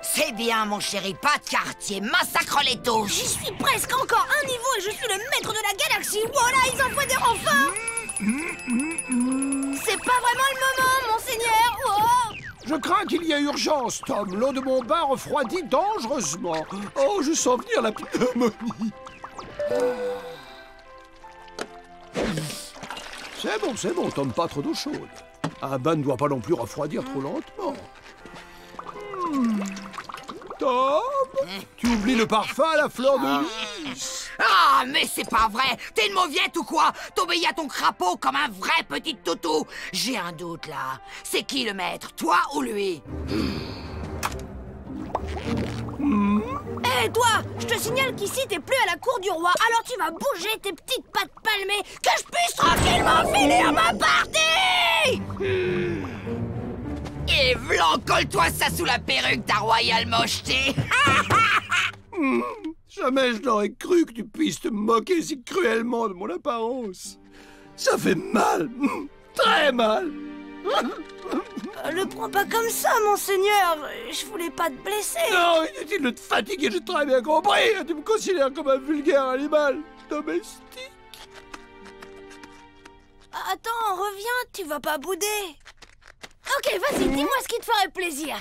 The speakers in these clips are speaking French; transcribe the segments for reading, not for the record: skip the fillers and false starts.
C'est bien, mon chéri, pas de quartier, massacre les touches. J'y suis presque encore un niveau et je suis le maître de la galaxie. Voilà, ils envoient des renforts. C'est pas vraiment le moment, monseigneur. Oh. Je crains qu'il y ait urgence, Tom. L'eau de mon bain refroidit dangereusement. Oh, je sens venir la pneumonie. C'est bon, Tom, pas trop d'eau chaude. Un bain ne doit pas non plus refroidir trop lentement. Tom, tu oublies le parfum à la fleur de lys. Ah, mais c'est pas vrai. T'es une mauviette ou quoi? T'obéis à ton crapaud comme un vrai petit toutou. J'ai un doute, là. C'est qui le maître, toi ou lui? Hé, toi, je te signale qu'ici, t'es plus à la cour du roi. Alors tu vas bouger tes petites pattes palmées, que je puisse tranquillement finir ma partie. Et v'lan, colle-toi ça sous la perruque, ta royale mocheté. Jamais je n'aurais cru que tu puisses te moquer si cruellement de mon apparence. Ça fait mal, très mal. Le prends pas comme ça, monseigneur. Je voulais pas te blesser. Non, inutile de te fatiguer, j'ai très bien compris. Tu me considères comme un vulgaire animal domestique. Attends, reviens, tu vas pas bouder. Ok, vas-y, dis-moi ce qui te ferait plaisir.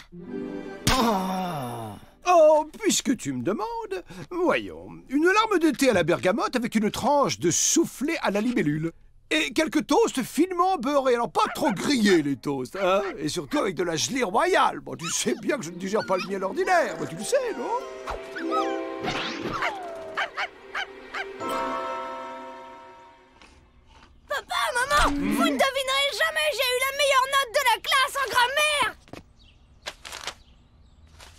Oh, puisque tu me demandes, voyons, une larme de thé à la bergamote avec une tranche de soufflé à la libellule. Et quelques toasts finement beurrés, alors pas trop grillés les toasts, hein. Et surtout avec de la gelée royale. Bon, tu sais bien que je ne digère pas le miel ordinaire, tu le sais, non? Papa, maman, vous ne devinerez jamais, j'ai eu la meilleure note de la classe en grammaire.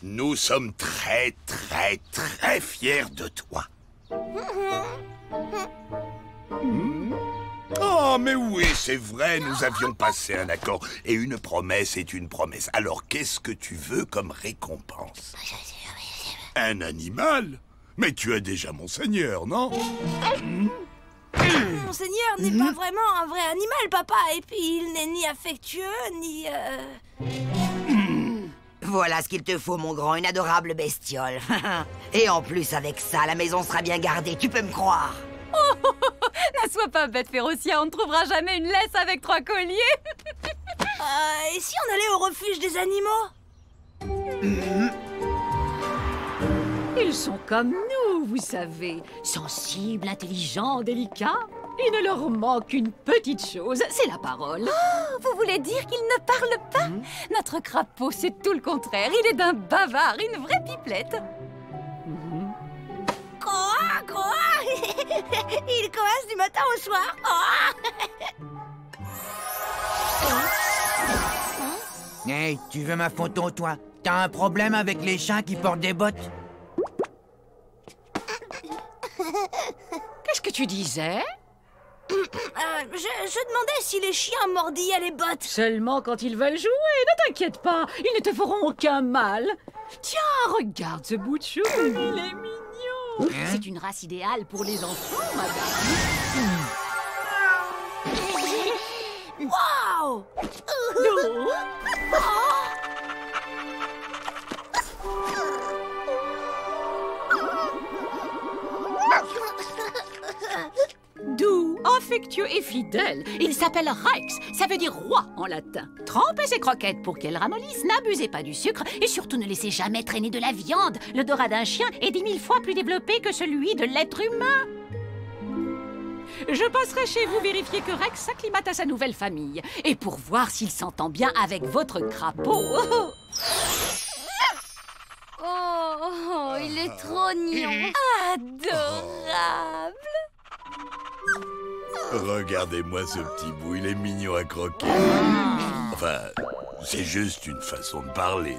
Nous sommes très, très, très fiers de toi. Oh, mais oui, c'est vrai, nous avions passé un accord. Et une promesse est une promesse. Alors, qu'est-ce que tu veux comme récompense? Un animal? Mais tu as déjà Monseigneur, non? Monseigneur n'est pas vraiment un vrai animal, papa. Et puis, il n'est ni affectueux, ni... Voilà ce qu'il te faut, mon grand, une adorable bestiole. Et en plus, avec ça, la maison sera bien gardée, tu peux me croire. Ne sois pas bête, Férocia, on ne trouvera jamais une laisse avec 3 colliers. Et si on allait au refuge des animaux? Ils sont comme nous, vous savez. Sensibles, intelligents, délicats. Il ne leur manque une petite chose, c'est la parole. Oh, vous voulez dire qu'ils ne parlent pas? Notre crapaud, c'est tout le contraire. Il est d'un bavard, une vraie pipelette. Quoi? Il coasse du matin au soir. Hey, tu veux ma photo, toi? T'as un problème avec les chats qui portent des bottes? Qu'est-ce que tu disais? Je demandais si les chiens mordillaient les bottes. Seulement quand ils veulent jouer, ne t'inquiète pas, ils ne te feront aucun mal. Tiens, regarde ce bout de chou, il est mignon. C'est une race idéale pour les enfants, madame. Waouh! Doux, affectueux et fidèle. Il s'appelle Rex, ça veut dire roi en latin. Trempez ces croquettes pour qu'elles ramollissent, n'abusez pas du sucre et surtout ne laissez jamais traîner de la viande. L'odorat d'un chien est 10 000 fois plus développé que celui de l'être humain. Je passerai chez vous vérifier que Rex s'acclimate à sa nouvelle famille. Et pour voir s'il s'entend bien avec votre crapaud. Oh, il est trop mignon. Adorable. Regardez-moi ce petit bout, il est mignon à croquer. Enfin, c'est juste une façon de parler.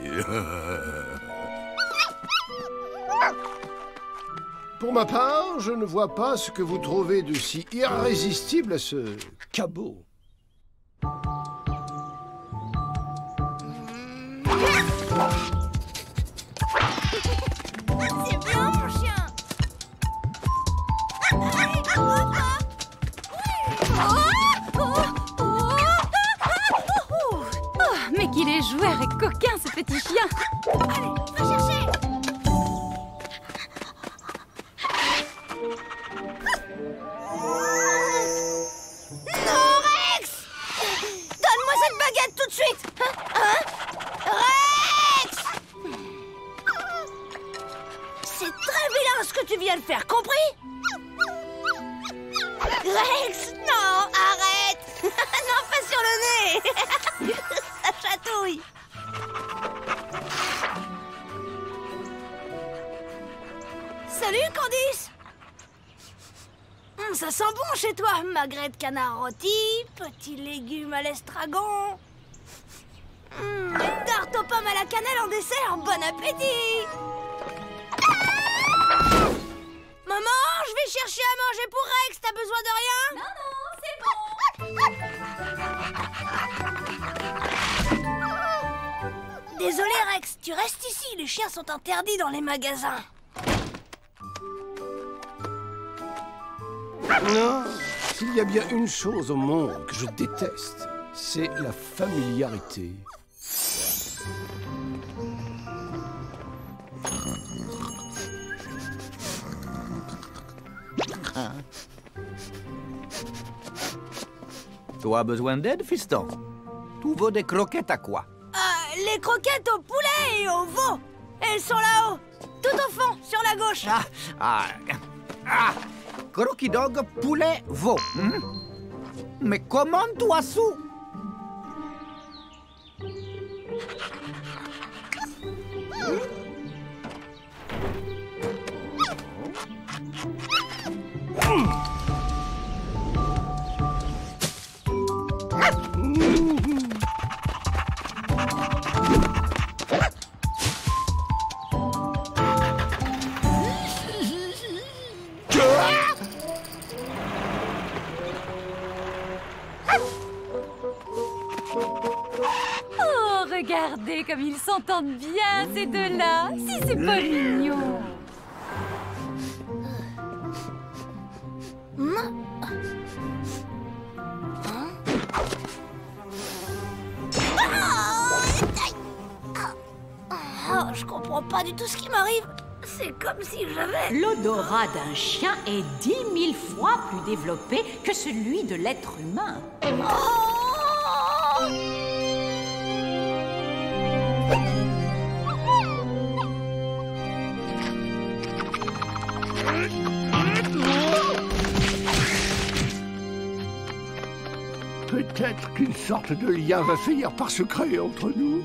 Pour ma part, je ne vois pas ce que vous trouvez de si irrésistible à ce cabot. C'est bien, mon chien. Coquin, ce petit chien. Allez, va chercher. Non, Rex! Donne-moi cette baguette tout de suite. Hein? Rex! C'est très vilain ce que tu viens de faire, compris? Rex, non, arrête. Non, pas sur le nez. Ça chatouille. Salut, Candice. Ça sent bon chez toi. Magret de canard rôti, petits légumes à l'estragon. Une tarte aux pommes à la cannelle en dessert. Bon appétit. Maman, je vais chercher à manger pour Rex. T'as besoin de rien? Non, c'est bon. Désolé, Rex. Tu restes ici. Les chiens sont interdits dans les magasins. Non, s'il y a bien une chose au monde que je déteste, c'est la familiarité. Tu as besoin d'aide, fiston? Tu veux des croquettes à quoi? Les croquettes au poulet et au veau. Elles sont là-haut. Tout au fond, sur la gauche. Croquis dog, poulet, veau. Mais comment tu as su? Oh, regardez comme ils s'entendent bien, ces deux-là. Si c'est pas mignon. Oh, je comprends pas du tout ce qui m'arrive. C'est comme si j'avais... L'odorat d'un chien est 10 000 fois plus développé que celui de l'être humain. Peut-être qu'une sorte de lien va finir par se créer entre nous.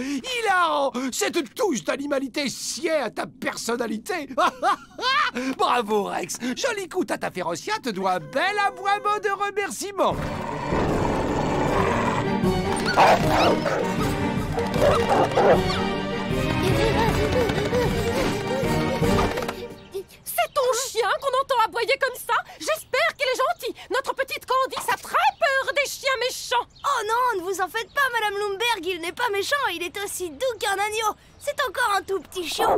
Hilarant! Cette touche d'animalité sied à ta personnalité. Bravo, Rex. Joli coup, Tata Férocia te doit un bel aboiement de remerciement. C'est ton chien qu'on entend aboyer comme ça? J'espère qu'il est gentil. Notre petite Candice a très peur des chiens méchants. Oh non, ne vous en faites pas, Madame Lumberg, il n'est pas méchant, il est aussi doux qu'un agneau. C'est encore un tout petit chiot.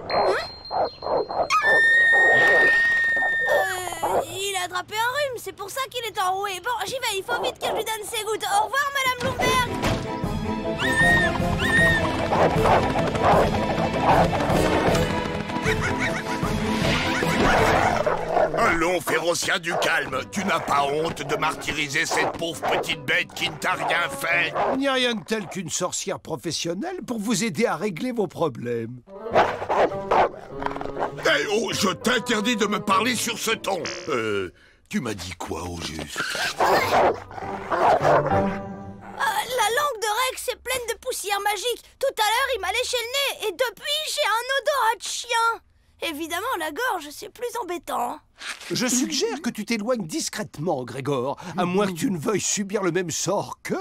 Il a attrapé un rhume, c'est pour ça qu'il est enroué. Bon, j'y vais, il faut vite que je lui donne ses gouttes. Au revoir, Madame Lumberg. Allons, Férocia, du calme. Tu n'as pas honte de martyriser cette pauvre petite bête qui ne t'a rien fait? Il n'y a rien de tel qu'une sorcière professionnelle pour vous aider à régler vos problèmes. Eh oh, je t'interdis de me parler sur ce ton. Tu m'as dit quoi au juste? La langue de Rex est pleine de poussière magique. Tout à l'heure, il m'a léché le nez et depuis, j'ai un odorat de chien. Évidemment, la gorge, c'est plus embêtant. Je suggère que tu t'éloignes discrètement, Grégor, à moins que tu ne veuilles subir le même sort que...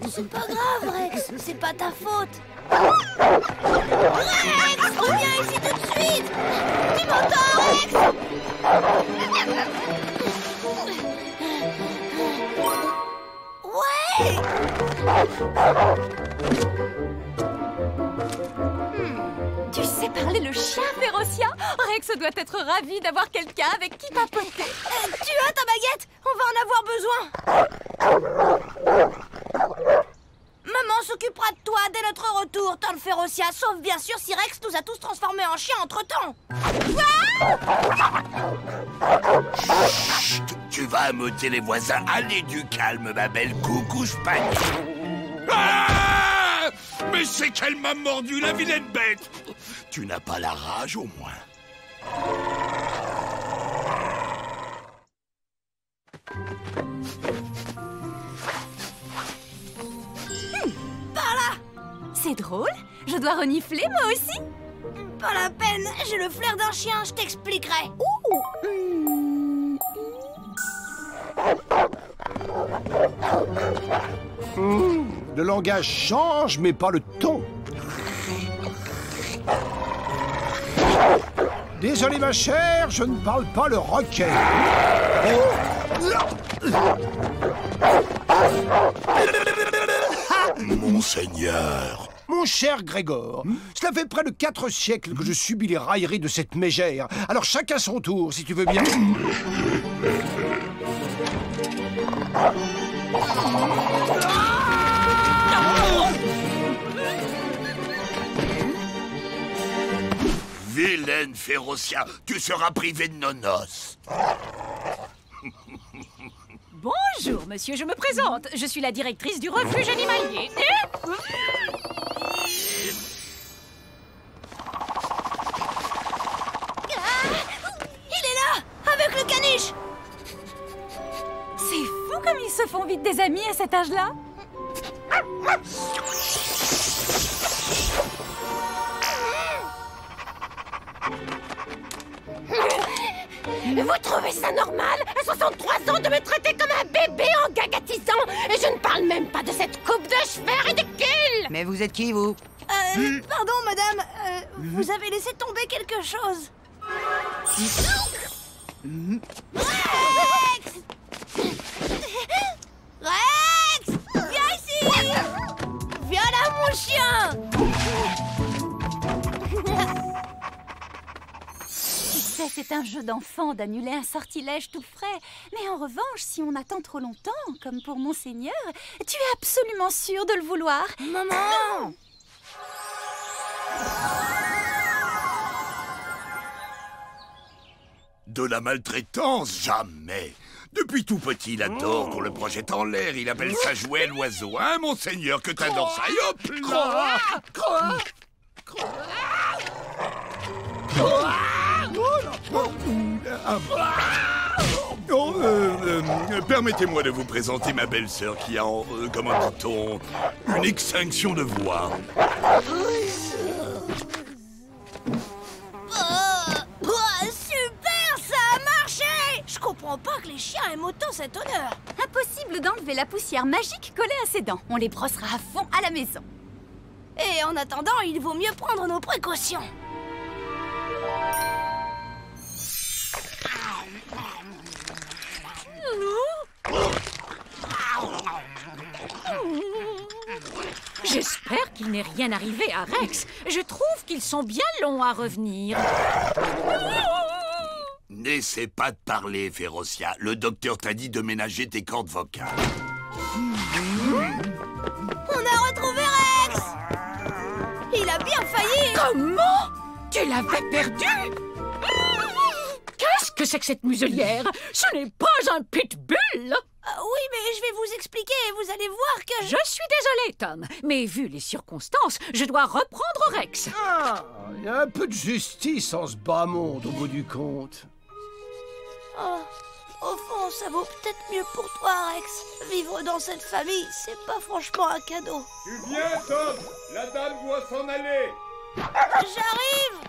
C'est pas grave, Rex, c'est pas ta faute. Rex, reviens ici tout de suite. Tu m'entends, Rex? Ouais. Tu sais parler le chien, Férocia? Rex doit être ravi d'avoir quelqu'un avec qui papoter. Tu as ta baguette? On va en avoir besoin. Maman s'occupera de toi dès notre retour, Tante Férocia, sauf bien sûr si Rex nous a tous transformés en chiens entre-temps. Chut, tu vas ameuter les voisins. Allez du calme, ma belle coucouche panique. Ah! Mais c'est qu'elle m'a mordu, la vilaine bête. Tu n'as pas la rage, au moins. Par là! C'est drôle, je dois renifler moi aussi. Pas la peine, j'ai le flair d'un chien, je t'expliquerai. Le langage change, mais pas le ton. Désolé, ma chère, je ne parle pas le roquet. Monseigneur. Mon cher Grégor, cela fait près de 4 siècles que je subis les railleries de cette mégère. Alors chacun son tour, si tu veux bien. Vilaine Férocia, tu seras privé de nos noces. Bonjour, monsieur, je me présente. Je suis la directrice du refuge animalier. Il est là, avec le caniche. C'est fou comme ils se font vite des amis à cet âge-là. Vous trouvez ça normal, à 63 ans, de me traiter comme un bébé en gagatisant? Et je ne parle même pas de cette coupe de cheveux ridicule! Mais vous êtes qui, vous? Pardon, madame, vous avez laissé tomber quelque chose. Rex! Rex! Viens ici! Viens là, mon chien! Tu sais, c'est un jeu d'enfant d'annuler un sortilège tout frais. Mais en revanche, si on attend trop longtemps, comme pour Monseigneur, tu es absolument sûr de le vouloir. Maman! De la maltraitance, jamais. Depuis tout petit, il adore qu'on le projette en l'air. Il appelle ça jouer l'oiseau. Hein, Monseigneur, que t'adores ça. Et hop là! Permettez-moi de vous présenter ma belle-sœur qui a, comment dit-on, une extinction de voix. Super, ça a marché! Je comprends pas que les chiens aiment autant cet honneur. Impossible d'enlever la poussière magique collée à ses dents. On les brossera à fond à la maison. Et en attendant, il vaut mieux prendre nos précautions. J'espère qu'il n'est rien arrivé à Rex. Je trouve qu'ils sont bien longs à revenir. N'essaie pas de parler, Férocia. Le docteur t'a dit de ménager tes cordes vocales. On a retrouvé Rex! Il a bien failli! Comment? Tu l'avais perdu? Qu'est-ce que c'est que cette muselière? Ce n'est pas un pitbull! Oui, mais je vais vous expliquer et vous allez voir que Je suis désolée, Tom, mais vu les circonstances, je dois reprendre Rex. Ah, il y a un peu de justice en ce bas monde, au bout du compte. Oh, au fond, ça vaut peut-être mieux pour toi, Rex. Vivre dans cette famille, c'est pas franchement un cadeau. Tu viens, Tom? La dame doit s'en aller. J'arrive!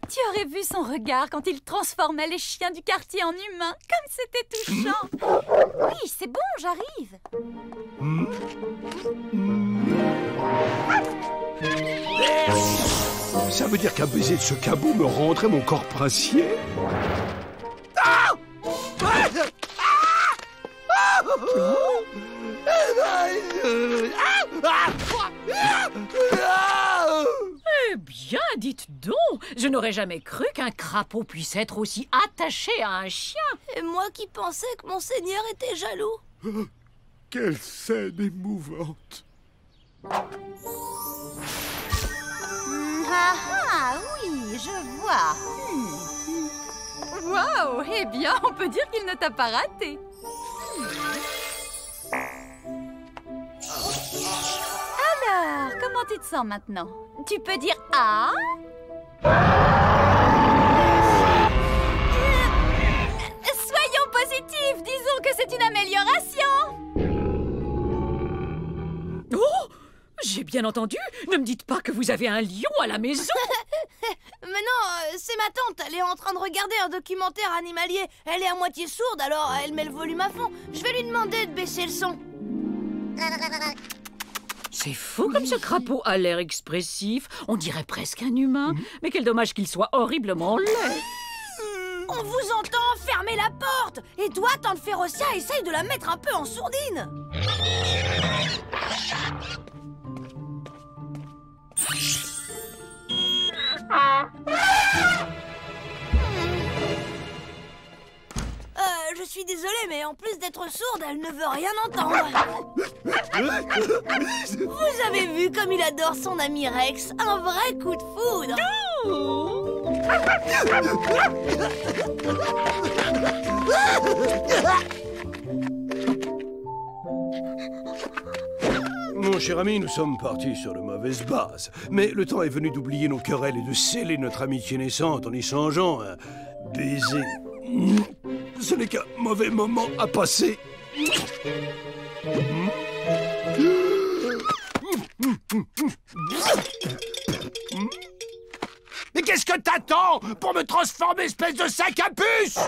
Tu aurais vu vu son regard quand il transformait les chiens du quartier en humains. Comme c'était touchant. Oui, c'est bon, j'arrive. Ça veut dire qu'un baiser de ce cabot me rendrait mon corps princier? Eh bien, dites donc, je n'aurais jamais cru qu'un crapaud puisse être aussi attaché à un chien. Et moi qui pensais que Monseigneur était jaloux. Quelle scène émouvante! Ah, oui, je vois. Waouh, eh bien, on peut dire qu'il ne t'a pas raté. Alors, comment tu te sens maintenant? Tu peux dire « Ah ». Soyons positifs, disons que c'est une amélioration. Oh! J'ai bien entendu. Ne me dites pas que vous avez un lion à la maison. Mais non, c'est ma tante. Elle est en train de regarder un documentaire animalier. Elle est à moitié sourde, alors elle met le volume à fond. Je vais lui demander de baisser le son. C'est fou comme ce crapaud a l'air expressif. On dirait presque un humain. Mais quel dommage qu'il soit horriblement laid. On vous entend, fermez la porte. Et toi, tante Férocia, essaye de la mettre un peu en sourdine. Je suis désolée, mais en plus d'être sourde, elle ne veut rien entendre. Vous avez vu comme il adore son ami Rex? Un vrai coup de foudre. Mon cher ami, nous sommes partis sur de mauvaises bases. Mais le temps est venu d'oublier nos querelles et de sceller notre amitié naissante en échangeant un baiser. Ce n'est qu'un mauvais moment à passer. Mais qu'est-ce que t'attends pour me transformer, espèce de sac à puce?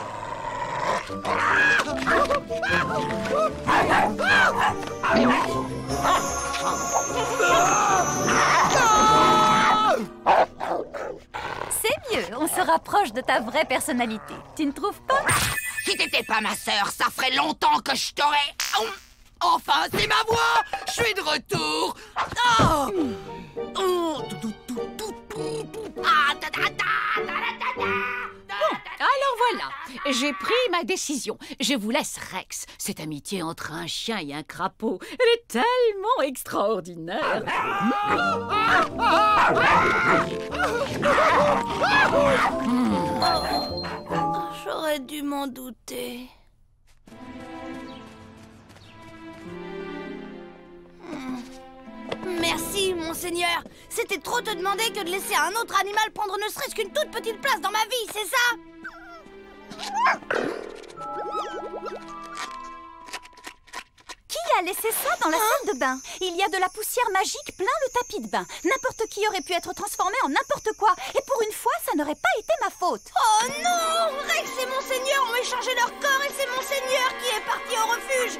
C'est mieux, on se rapproche de ta vraie personnalité. Tu ne trouves pas? Si t'étais pas ma sœur, ça ferait longtemps que je t'aurais... Enfin, c'est ma voix! Je suis de retour! Alors voilà, j'ai pris ma décision. Je vous laisse Rex. Cette amitié entre un chien et un crapaud, elle est tellement extraordinaire. J'aurais dû m'en douter. Merci, Monseigneur. C'était trop te demander que de laisser un autre animal prendre ne serait-ce qu'une toute petite place dans ma vie, c'est ça? Qui a laissé ça dans la salle de bain? Il y a de la poussière magique plein le tapis de bain. N'importe qui aurait pu être transformé en n'importe quoi. Et pour une fois, ça n'aurait pas été ma faute. Oh non! Rex et Monseigneur ont échangé leur corps et c'est Monseigneur qui est parti au refuge.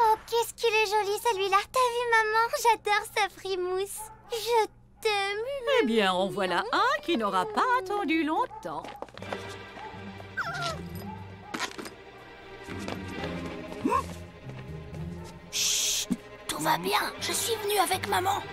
Oh, qu'est-ce qu'il est joli celui-là. T'as vu, maman? J'adore sa frimousse. Je t'aime. Eh bien, en voilà un qui n'aura pas attendu longtemps. Chut, tout va bien. Je suis venue avec maman.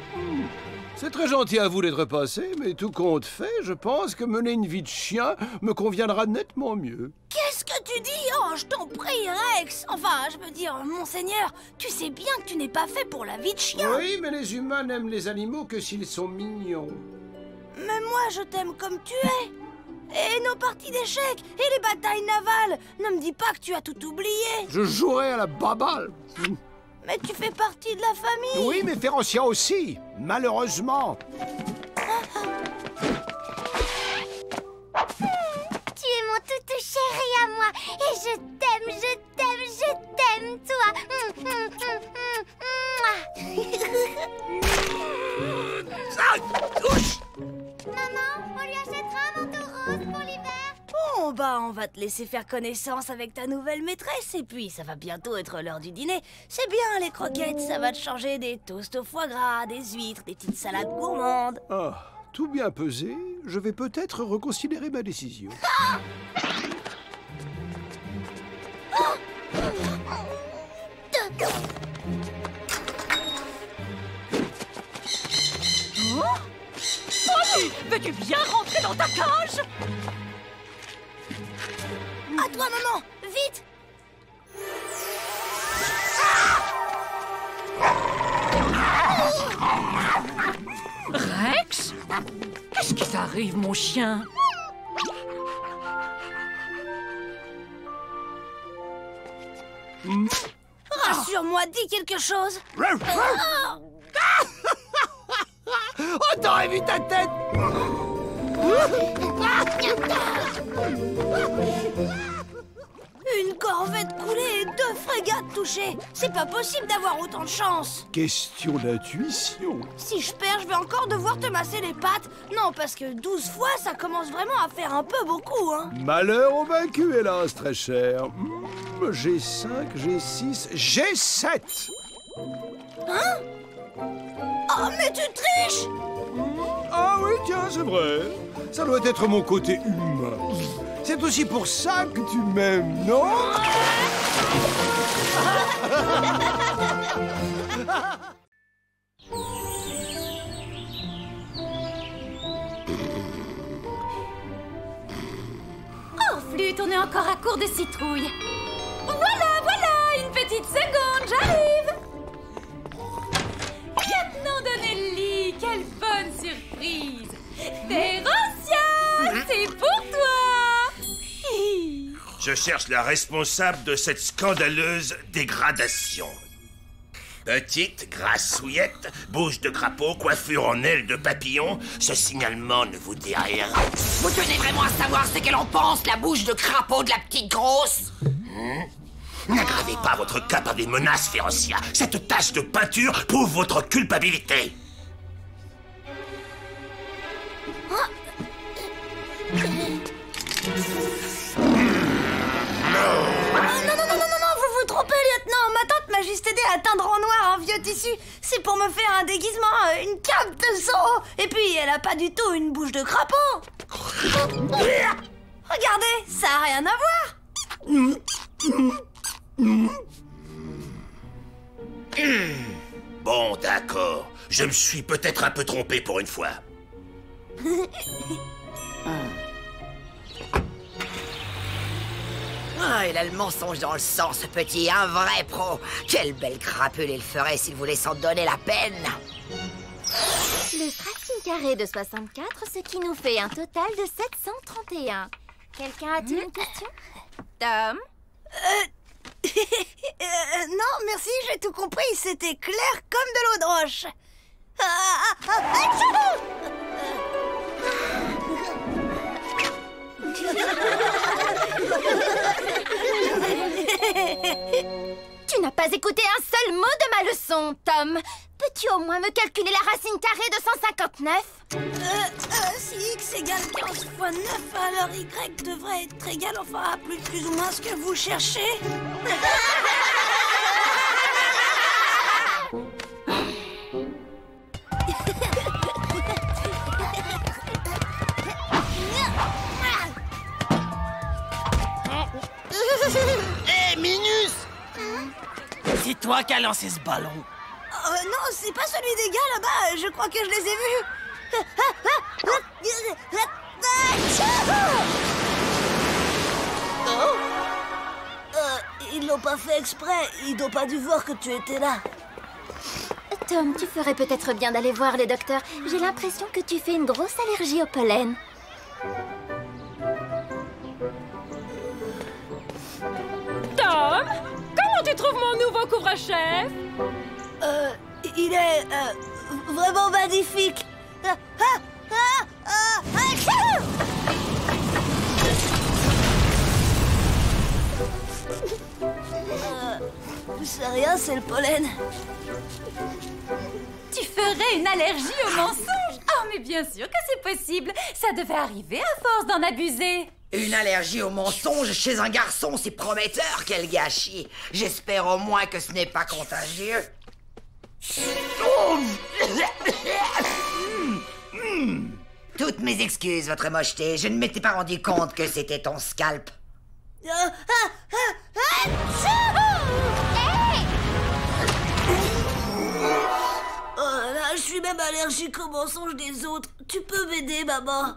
C'est très gentil à vous d'être passé, mais tout compte fait, je pense que mener une vie de chien me conviendra nettement mieux. Qu'est-ce que tu dis? Oh, je t'en prie, Rex. Enfin, je veux dire, Monseigneur, tu sais bien que tu n'es pas fait pour la vie de chien. Oui, mais les humains n'aiment les animaux que s'ils sont mignons. Mais moi, je t'aime comme tu es. Et nos parties d'échecs, et les batailles navales. Ne me dis pas que tu as tout oublié. Je jouerai à la baballe. Mais tu fais partie de la famille. Oui, mais Férocia aussi, malheureusement. Tu es mon toutou chéri à moi. Et je t'aime, je t'aime, je t'aime, toi. Maman, on lui achètera un manteau rose pour l'hiver. Bon, bah, on va te laisser faire connaissance avec ta nouvelle maîtresse. Et puis, ça va bientôt être l'heure du dîner. C'est bien, les croquettes. Ça va te changer des toasts au foie gras, des huîtres, des petites salades gourmandes. Ah, tout bien pesé, je vais peut-être reconsidérer ma décision. Polly, veux-tu bien rentrer dans ta cage? À toi, maman. Vite. Rex? Qu'est-ce qui t'arrive, mon chien? Rassure-moi, dis quelque chose. Oh, t'aurais vu ta tête! Une corvette coulée et 2 frégates touchées. C'est pas possible d'avoir autant de chance. Question d'intuition. Si je perds, je vais encore devoir te masser les pattes. Non, parce que 12 fois, ça commence vraiment à faire un peu beaucoup, hein. Malheur au vaincu, hélas, très cher. J'ai 5, j'ai 6, j'ai 7. Hein? Oh, mais tu triches! Ah oui, tiens, c'est vrai. Ça doit être mon côté humain. C'est aussi pour ça que tu m'aimes, non? Oh, Flûte, on est encore à court de citrouilles. Voilà, une petite seconde, j'arrive. Lieutenant Donnelly, quelle bonne surprise. Férocia, c'est pour toi. Je cherche la responsable de cette scandaleuse dégradation. Petite, grassouillette, bouche de crapaud, coiffure en aile de papillon, ce signalement ne vous dit rien. Vous tenez vraiment à savoir ce qu'elle en pense, la bouche de crapaud de la petite grosse? N'aggravez pas votre cas par des menaces, Férocia. Cette tache de peinture prouve votre culpabilité. Non, vous vous trompez, lieutenant. Ma tante m'a juste aidé à teindre en noir un vieux tissu. C'est pour me faire un déguisement, une cape de Zorro. Et puis, elle a pas du tout une bouche de crapaud. Regardez, ça a rien à voir. Bon, d'accord. Je me suis peut-être un peu trompé pour une fois. Ah, il a le mensonge dans le sang, ce petit, un vrai pro. Quelle belle crapule il ferait s'il voulait s'en donner la peine. Le racine carré de 64, ce qui nous fait un total de 731. Quelqu'un a-t-il une question? Tom? Non, merci, j'ai tout compris. C'était clair comme de l'eau de roche. Tu n'as pas écouté un seul mot de ma leçon, Tom. Peux-tu au moins me calculer la racine carrée de 159? Si x égale 15 fois 9, alors y devrait être égal, enfin, à plus ou moins ce que vous cherchez. Hé, Minus! C'est toi qui as lancé ce ballon. Non, c'est pas celui des gars là-bas, je crois que je les ai vus. Ils l'ont pas fait exprès, ils n'ont pas dû voir que tu étais là. Tom, tu ferais peut-être bien d'aller voir le docteur. J'ai l'impression que tu fais une grosse allergie au pollen. Tom, comment tu trouves mon nouveau couvre-chef? Il est vraiment magnifique. C'est rien, c'est le pollen. Tu ferais une allergie au mensonge? Oh, mais bien sûr que c'est possible. Ça devait arriver à force d'en abuser. Une allergie au mensonge chez un garçon, c'est prometteur, quel gâchis. J'espère au moins que ce n'est pas contagieux. Toutes mes excuses, votre mocheté. Je ne m'étais pas rendu compte que c'était ton scalp. Je suis même allergique aux mensonges des autres. Tu peux m'aider, maman?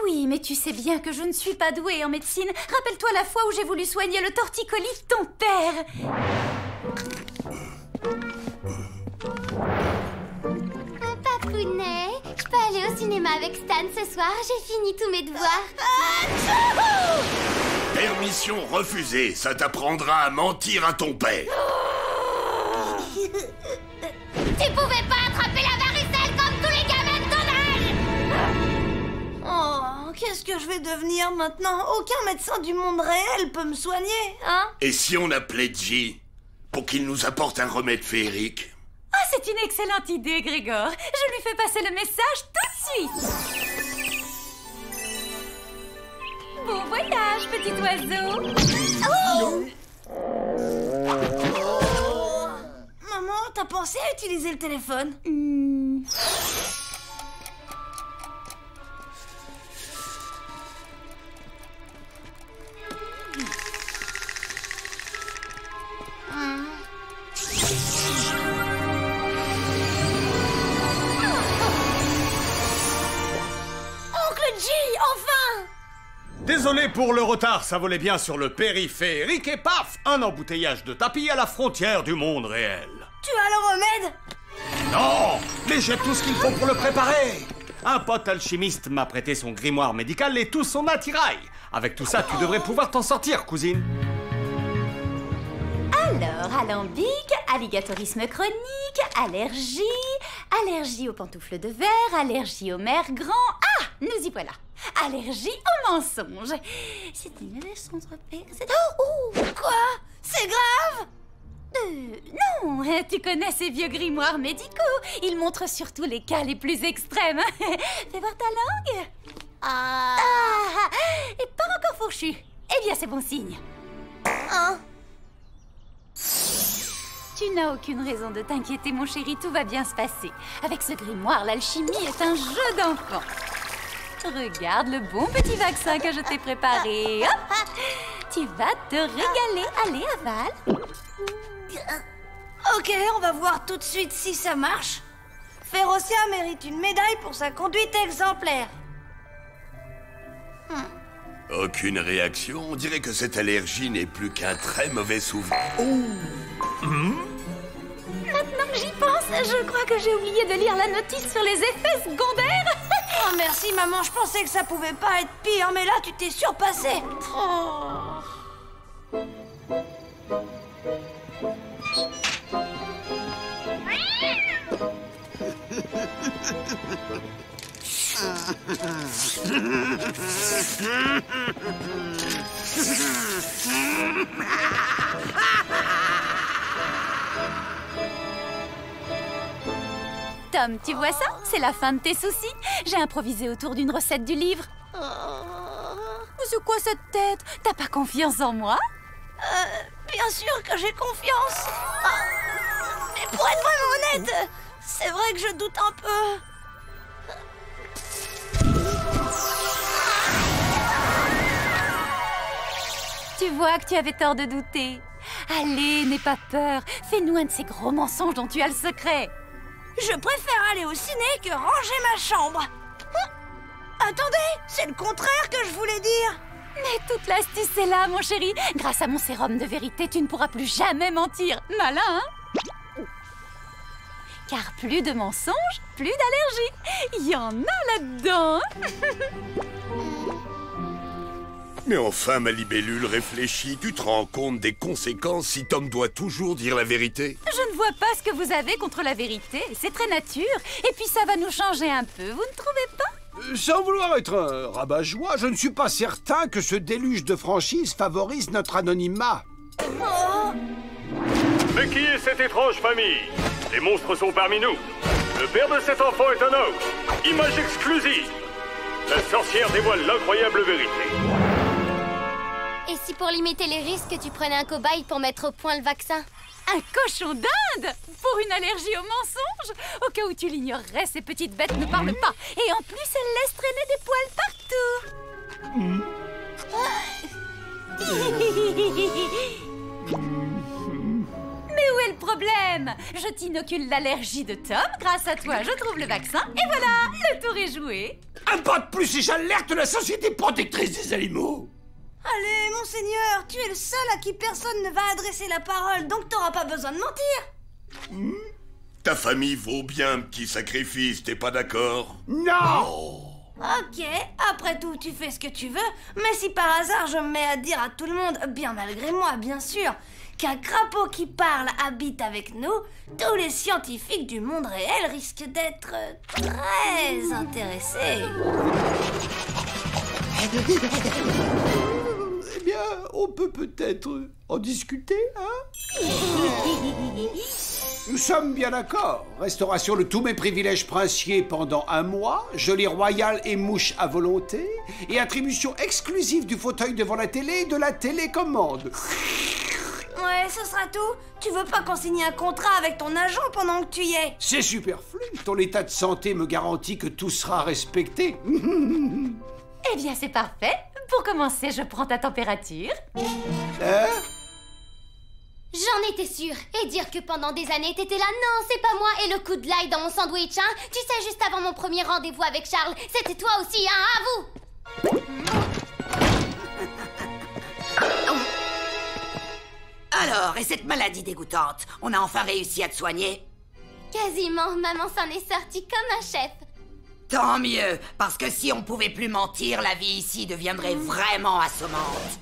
Oui, mais tu sais bien que je ne suis pas douée en médecine. Rappelle-toi la fois où j'ai voulu soigner le torticolis de ton père. Papounet, je peux aller au cinéma avec Stan ce soir. J'ai fini tous mes devoirs. Permission refusée. Ça t'apprendra à mentir à ton père. Tu pouvais pas attraper la varicelle comme tous les gamins de ton âge! Oh, qu'est-ce que je vais devenir maintenant? Aucun médecin du monde réel peut me soigner, hein? Et si on appelait J pour qu'il nous apporte un remède féerique? Ah, c'est une excellente idée, Grégor. Je lui fais passer le message tout de suite. Bon voyage, petit oiseau. Oh! Maman, t'as pensé à utiliser le téléphone? Oncle G, enfin! Désolé pour le retard, ça volait bien sur le périphérique et paf, un embouteillage de tapis à la frontière du monde réel. Tu as le remède? Non, mais j'ai tout ce qu'il faut pour le préparer. Un pote alchimiste m'a prêté son grimoire médical et tout son attirail. Avec tout ça, tu devrais pouvoir t'en sortir, cousine. Alors, alambic, alligatorisme chronique, allergie, allergie aux pantoufles de verre, allergie aux mers grands. Ah, nous y voilà. Allergie aux mensonges. C'est une leçon de repère. Oh, quoi? C'est grave? Non, tu connais ces vieux grimoires médicaux. Ils montrent surtout les cas les plus extrêmes. Fais voir ta langue. Ah, et pas encore fourchu. Eh bien, c'est bon signe. Hein? Tu n'as aucune raison de t'inquiéter, mon chéri, tout va bien se passer. Avec ce grimoire, l'alchimie est un jeu d'enfant. Regarde le bon petit vaccin que je t'ai préparé. Hop, tu vas te régaler. Allez, avale. Ok, on va voir tout de suite si ça marche. Férocia mérite une médaille pour sa conduite exemplaire. Aucune réaction. On dirait que cette allergie n'est plus qu'un très mauvais souvenir. Maintenant que j'y pense, je crois que j'ai oublié de lire la notice sur les effets secondaires. Oh, merci, maman. Je pensais que ça pouvait pas être pire, mais là, tu t'es surpassée. Oh. Tom, tu vois ça? C'est la fin de tes soucis. J'ai improvisé autour d'une recette du livre. C'est quoi cette tête? T'as pas confiance en moi? Bien sûr que j'ai confiance. Mais pour être vraiment honnête, c'est vrai que je doute un peu. Tu vois que tu avais tort de douter. Allez, n'aie pas peur. Fais-nous un de ces gros mensonges dont tu as le secret. Je préfère aller au ciné que ranger ma chambre. Attendez, c'est le contraire que je voulais dire. Mais toute l'astuce est là, mon chéri. Grâce à mon sérum de vérité, tu ne pourras plus jamais mentir. Malin, hein? Car plus de mensonges, plus d'allergies. Il y en a là-dedans. Mais enfin, ma libellule, réfléchis. Tu te rends compte des conséquences si Tom doit toujours dire la vérité? Je ne vois pas ce que vous avez contre la vérité. C'est très nature. Et puis ça va nous changer un peu, vous ne trouvez pas? Sans vouloir être un rabat-joie, je ne suis pas certain que ce déluge de franchise favorise notre anonymat. Mais qui est cette étrange famille? Les monstres sont parmi nous. Le père de cet enfant est un homme. Image exclusive. La sorcière dévoile l'incroyable vérité. Et si pour limiter les risques, tu prenais un cobaye pour mettre au point le vaccin? Un cochon d'Inde? Pour une allergie aux mensonges? Au cas où tu l'ignorerais, ces petites bêtes ne parlent pas. Et en plus, elles laissent traîner des poils partout. Mais où est le problème? Je t'inocule l'allergie de Tom. Grâce à toi, je trouve le vaccin. Et voilà, le tour est joué. Un pas de plus et j'alerte la Société protectrice des animaux. Allez, monseigneur, tu es le seul à qui personne ne va adresser la parole, donc t'auras pas besoin de mentir. Ta famille vaut bien un petit sacrifice, t'es pas d'accord? Non. Ok, après tout, tu fais ce que tu veux, mais si par hasard je me mets à dire à tout le monde, bien malgré moi, bien sûr, qu'un crapaud qui parle habite avec nous, tous les scientifiques du monde réel risquent d'être très intéressés. Eh bien, on peut peut-être en discuter, hein? Nous sommes bien d'accord. Restauration de tous mes privilèges princiers pendant 1 mois, geôlier royal et mouche à volonté, et attribution exclusive du fauteuil devant la télé et de la télécommande. Ouais, ce sera tout. Tu veux pas qu'on signe un contrat avec ton agent pendant que tu y es? C'est superflu. Ton état de santé me garantit que tout sera respecté. Eh bien, c'est parfait. Pour commencer, je prends ta température. J'en étais sûre. Et dire que pendant des années, t'étais là, non, c'est pas moi, et le coup de l'ail dans mon sandwich, hein? Tu sais, juste avant mon premier rendez-vous avec Charles, c'était toi aussi, hein, à vous! Alors, et cette maladie dégoûtante, on a enfin réussi à te soigner? Quasiment, maman s'en est sortie comme un chef. Tant mieux, parce que si on pouvait plus mentir, la vie ici deviendrait vraiment assommante.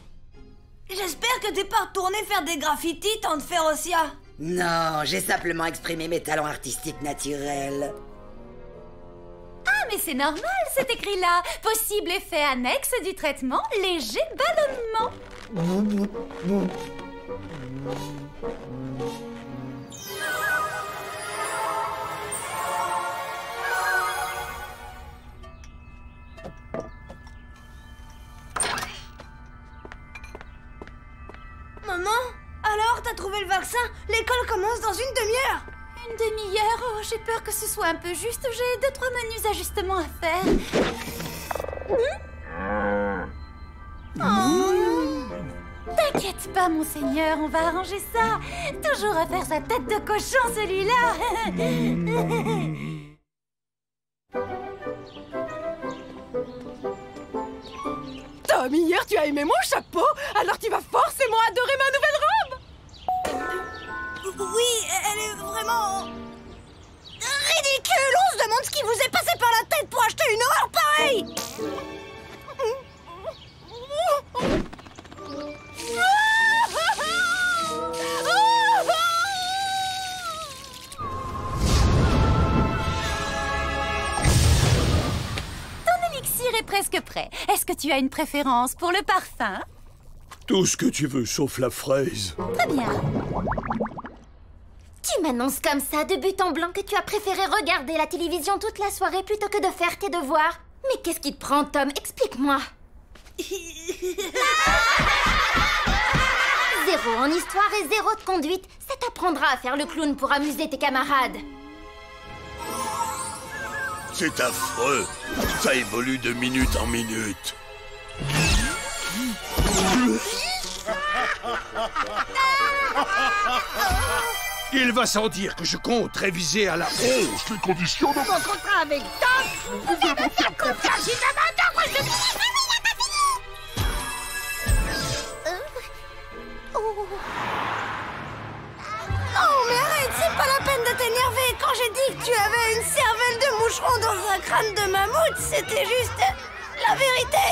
J'espère que t'es pas retourné faire des graffitis, tante Férocia. Non, j'ai simplement exprimé mes talents artistiques naturels. Ah, mais c'est normal, c'est écrit là. Possible effet annexe du traitement, léger ballonnement. Maman, alors t'as trouvé le vaccin? L'école commence dans une demi-heure. Une demi-heure? Oh, j'ai peur que ce soit un peu juste. J'ai 2-3 menus ajustements à faire. T'inquiète pas, monseigneur, on va arranger ça. Toujours à faire sa tête de cochon, celui-là. Tom, hier tu as aimé mon chapeau, alors tu vas forcément adorer ma nouvelle robe. Oui, elle est vraiment... ridicule. On se demande ce qui vous est passé par la tête pour acheter une horreur pareille. Ton élixir est presque prêt. Est-ce que tu as une préférence pour le parfum? Tout ce que tu veux, sauf la fraise. Très bien. Tu m'annonces comme ça, de but en blanc, que tu as préféré regarder la télévision toute la soirée plutôt que de faire tes devoirs. Mais qu'est-ce qui te prend, Tom? Explique-moi. 0 en histoire et 0 de conduite. Ça t'apprendra à faire le clown pour amuser tes camarades. C'est affreux. Ça évolue de minute en minute. Il va sans dire que je compte réviser à la hausse les conditions de... Mon contrat avec Tom, vous devez me faire confiance, il va m'attendre, je suis Non, mais arrête, c'est pas la peine de t'énerver. Quand j'ai dit que tu avais une cervelle de moucheron dans un crâne de mammouth, c'était juste la vérité.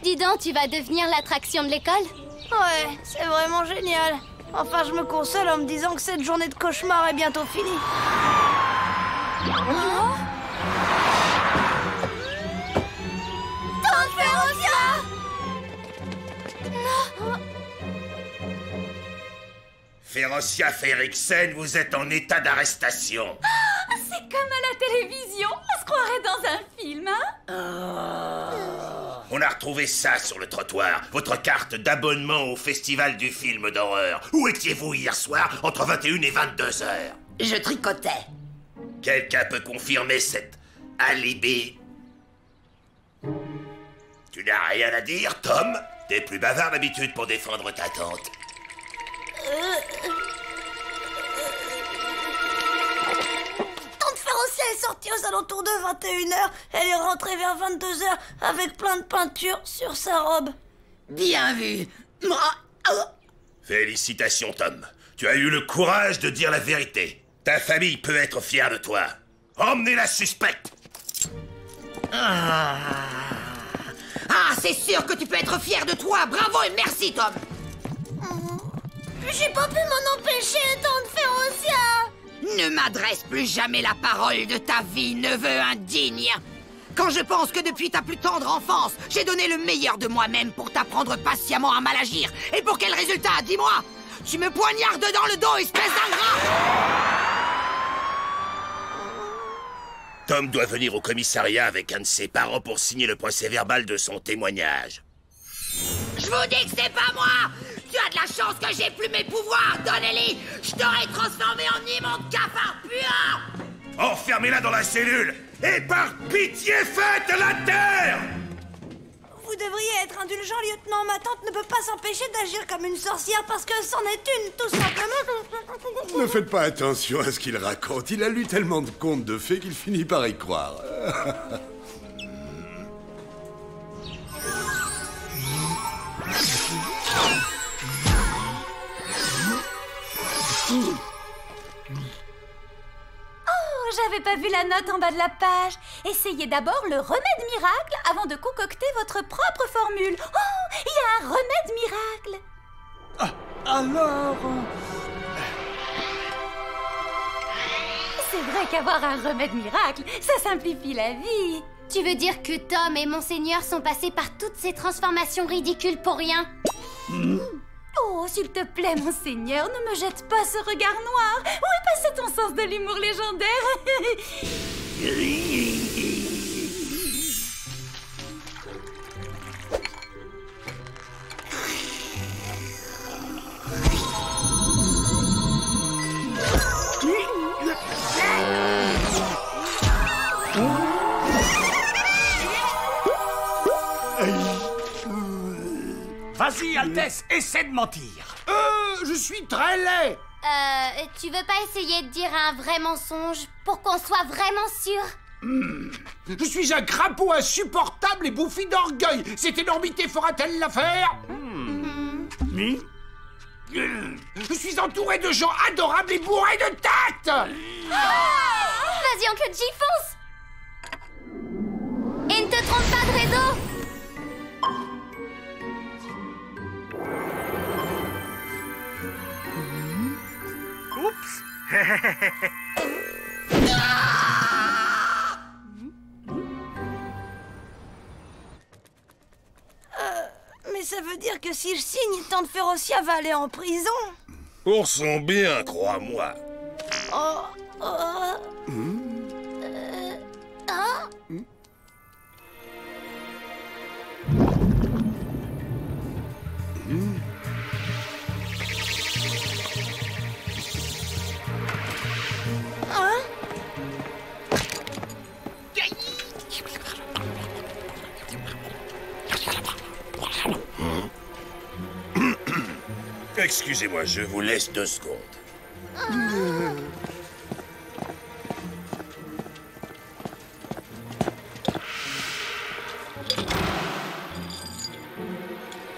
Dis donc, tu vas devenir l'attraction de l'école? Ouais, c'est vraiment génial. Enfin, je me console en me disant que cette journée de cauchemar est bientôt finie. Tante Férocia! Ferocia Ferriksen, vous êtes en état d'arrestation. C'est comme à la télévision. On se croirait dans un film, hein? On a retrouvé ça sur le trottoir. Votre carte d'abonnement au festival du film d'horreur. Où étiez-vous hier soir entre 21 et 22 heures? Je tricotais. Quelqu'un peut confirmer cet alibi? Tu n'as rien à dire, Tom? T'es plus bavard d'habitude pour défendre ta tante. Tante Ferocia est sortie aux alentours de 21h. Elle est rentrée vers 22h avec plein de peinture sur sa robe. Bien vu. Félicitations, Tom. Tu as eu le courage de dire la vérité. Ta famille peut être fière de toi. Emmenez la suspecte. Ah, c'est sûr que tu peux être fier de toi. Bravo et merci, Tom. J'ai pas pu m'en empêcher, Tante Ferocia. Ne m'adresse plus jamais la parole de ta vie, neveu indigne. Quand je pense que depuis ta plus tendre enfance, j'ai donné le meilleur de moi-même pour t'apprendre patiemment à mal agir. Et pour quel résultat, dis-moi? Tu me poignardes dans le dos, espèce d'ingrat! Tom doit venir au commissariat avec un de ses parents pour signer le procès-verbal de son témoignage. Je vous dis que c'est pas moi! Tu as de la chance que j'ai plus mes pouvoirs, Donnelly! Je t'aurais transformé en immonde cafard puant! Enfermez-la dans la cellule! Et par pitié, faites la terre! Vous devriez être indulgent, lieutenant. Ma tante ne peut pas s'empêcher d'agir comme une sorcière parce que c'en est une, tout simplement. Ne faites pas attention à ce qu'il raconte. Il a lu tellement de contes de fées qu'il finit par y croire. J'avais pas vu la note en bas de la page. Essayez d'abord le remède miracle avant de concocter votre propre formule. Oh, il y a un remède miracle. Alors... C'est vrai qu'avoir un remède miracle, ça simplifie la vie. Tu veux dire que Tom et Monseigneur sont passés par toutes ces transformations ridicules pour rien? Oh, s'il te plaît, Monseigneur, ne me jette pas ce regard noir. Où est passé ton sens de l'humour légendaire? Vas-y, Altesse, essaie de mentir. Je suis très laid. Tu veux pas essayer de dire un vrai mensonge pour qu'on soit vraiment sûr? Je suis un crapaud insupportable et bouffi d'orgueil. Cette énormité fera-t-elle l'affaire? Je suis entouré de gens adorables et bourrés de tact. Vas-y, Oncle J, fonce! Et ne te trompe pas de réseau! Mais ça veut dire que si je signe, Tante Ferocia va aller en prison. Pour son bien, crois-moi. Excusez-moi, je vous laisse 2 secondes.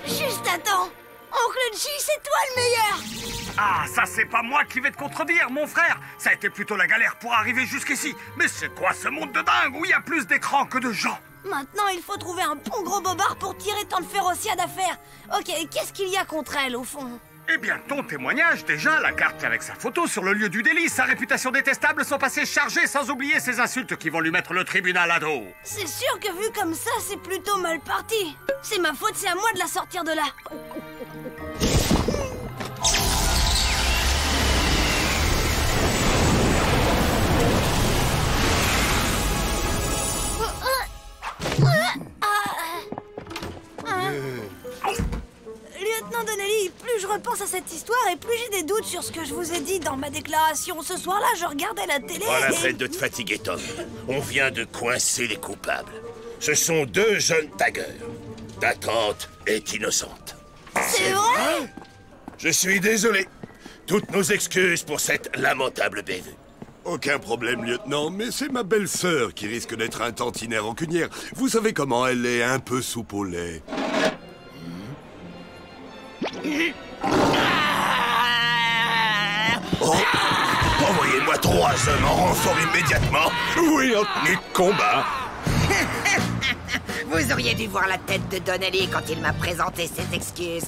Juste à temps. Oncle J, c'est toi le meilleur. Ah, ça c'est pas moi qui vais te contredire, mon frère. Ça a été plutôt la galère pour arriver jusqu'ici. Mais c'est quoi ce monde de dingue où il y a plus d'écrans que de gens? Maintenant, il faut trouver un bon gros bobard pour tirer Tante Ferocia d'affaire. Ok, qu'est-ce qu'il y a contre elle, au fond? Eh bien, ton témoignage, déjà, la carte avec sa photo sur le lieu du délit, sa réputation détestable, son passé chargé, sans oublier ses insultes qui vont lui mettre le tribunal à dos. C'est sûr que vu comme ça, c'est plutôt mal parti. C'est ma faute, c'est à moi de la sortir de là. Lieutenant Donnelly, plus je repense à cette histoire et plus j'ai des doutes sur ce que je vous ai dit dans ma déclaration. Ce soir-là, je regardais la télé Pas la et... peine de te fatiguer, Tom. On vient de coincer les coupables. Ce sont deux jeunes taggeurs. Ta tante est innocente. C'est vrai? Je suis désolé. Toutes nos excuses pour cette lamentable bévue. Aucun problème, lieutenant, mais c'est ma belle-sœur qui risque d'être un tantinet rancunière. Vous savez comment elle est, un peu soupe au lait. Oh, envoyez-moi 3 hommes en renfort immédiatement. Oui, en tenue de combat. Vous auriez dû voir la tête de Donnelly quand il m'a présenté ses excuses.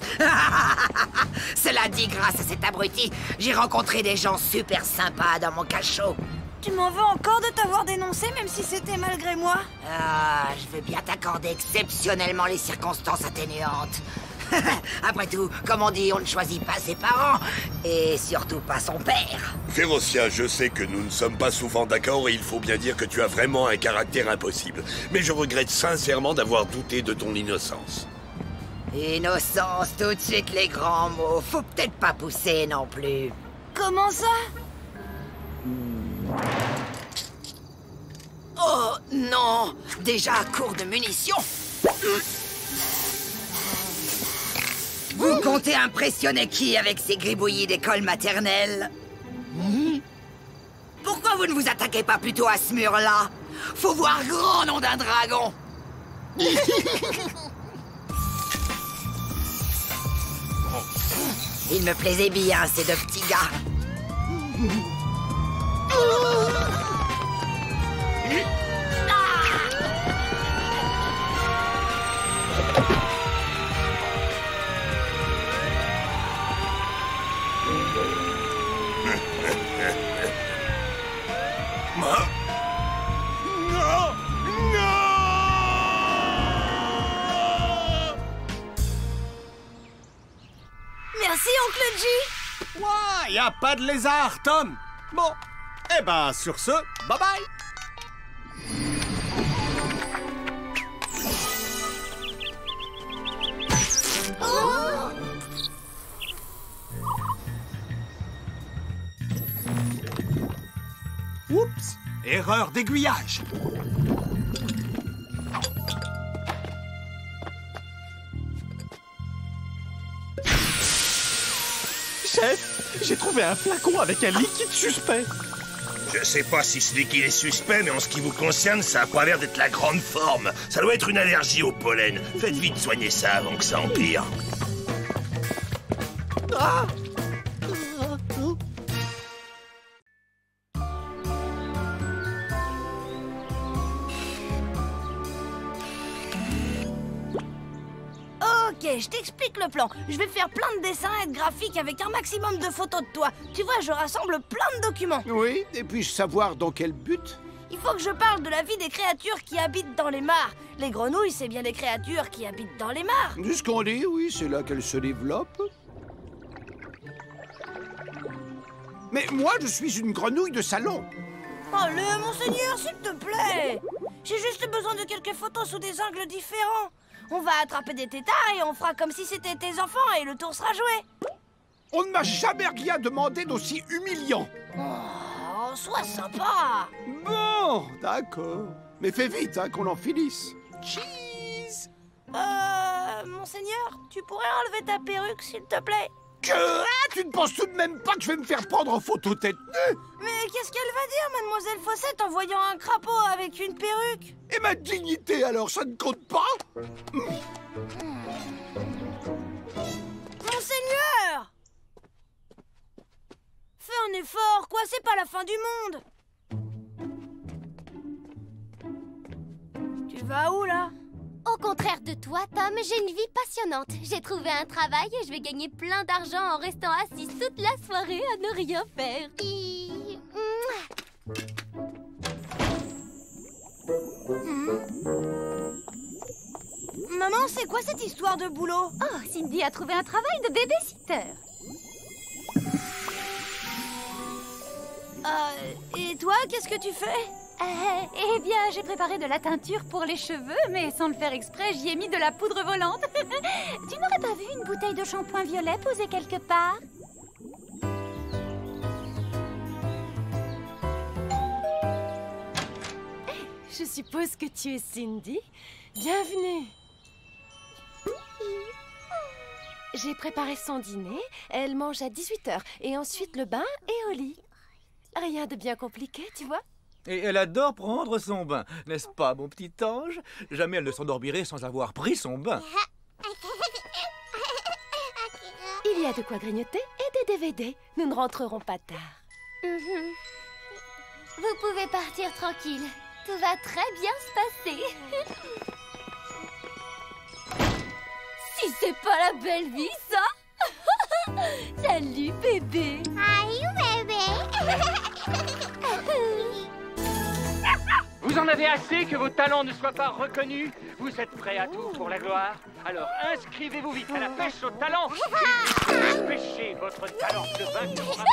Cela dit, grâce à cet abruti, j'ai rencontré des gens super sympas dans mon cachot. Tu m'en veux encore de t'avoir dénoncé, même si c'était malgré moi? Ah, je veux bien t'accorder exceptionnellement les circonstances atténuantes. Après tout, comme on dit, on ne choisit pas ses parents, et surtout pas son père. Férocia, je sais que nous ne sommes pas souvent d'accord et il faut bien dire que tu as vraiment un caractère impossible. Mais je regrette sincèrement d'avoir douté de ton innocence. Innocence, tout de suite les grands mots. Faut peut-être pas pousser non plus. Comment ça? Oh non! Déjà à court de munitions. Vous comptez impressionner qui avec ces gribouillis d'école maternelle? Pourquoi vous ne vous attaquez pas plutôt à ce mur-là? Faut voir grand, nom d'un dragon. Il me plaisait bien, ces deux petits gars. Merci, oncle G. Ouais, y a pas de lézard, Tom. Bon, eh ben, sur ce, bye bye. Oups, erreur d'aiguillage. Chef, j'ai trouvé un flacon avec un liquide suspect. Je sais pas si ce liquide est suspect, mais en ce qui vous concerne, ça a pas l'air d'être la grande forme. Ça doit être une allergie au pollen. Faites vite soigner ça avant que ça empire. Ah! Ok, je t'explique le plan. Je vais faire plein de dessins et de graphiques avec un maximum de photos de toi. Tu vois, je rassemble plein de documents. Oui, et puis-je savoir dans quel but? Il faut que je parle de la vie des créatures qui habitent dans les mares. Les grenouilles, c'est bien des créatures qui habitent dans les mares. De ce qu'on dit, oui, c'est là qu'elles se développent. Mais moi, je suis une grenouille de salon. Oh, monseigneur, s'il te plaît. J'ai juste besoin de quelques photos sous des angles différents. On va attraper des têtards et on fera comme si c'était tes enfants et le tour sera joué. On ne m'a jamais rien demandé d'aussi humiliant. Oh, sois sympa. Bon, d'accord. Mais fais vite, hein, qu'on en finisse. Cheese. Monseigneur, tu pourrais enlever ta perruque, s'il te plaît? Que? Ah, tu ne penses tout de même pas que je vais me faire prendre en photo tête nue? Mais qu'est-ce qu'elle va dire, mademoiselle Fossette, en voyant un crapaud avec une perruque? Et ma dignité, alors, ça ne compte pas? Monseigneur! Fais un effort, quoi, c'est pas la fin du monde! Tu vas où, là? Au contraire de toi, Tom, j'ai une vie passionnante. J'ai trouvé un travail et je vais gagner plein d'argent en restant assise toute la soirée à ne rien faire. Maman, c'est quoi cette histoire de boulot? Oh, Cindy a trouvé un travail de babysitter. Et toi, qu'est-ce que tu fais? Eh bien, j'ai préparé de la teinture pour les cheveux, mais sans le faire exprès, j'y ai mis de la poudre volante. Tu n'aurais pas vu une bouteille de shampoing violet posée quelque part? Je suppose que tu es Cindy. Bienvenue. J'ai préparé son dîner. Elle mange à 18h. Et ensuite le bain et au lit. Rien de bien compliqué, tu vois? Et elle adore prendre son bain, n'est-ce pas, mon petit ange? Jamais elle ne s'endormirait sans avoir pris son bain. Il y a de quoi grignoter et des DVD. Nous ne rentrerons pas tard. Vous pouvez partir tranquille. Tout va très bien se passer. Si c'est pas la belle vie, ça! Salut, bébé! Salut, bébé! Vous en avez assez que vos talents ne soient pas reconnus? Vous êtes prêts à tout pour la gloire? Alors inscrivez-vous vite à la pêche au talent et pêchez votre talent de vainqueur.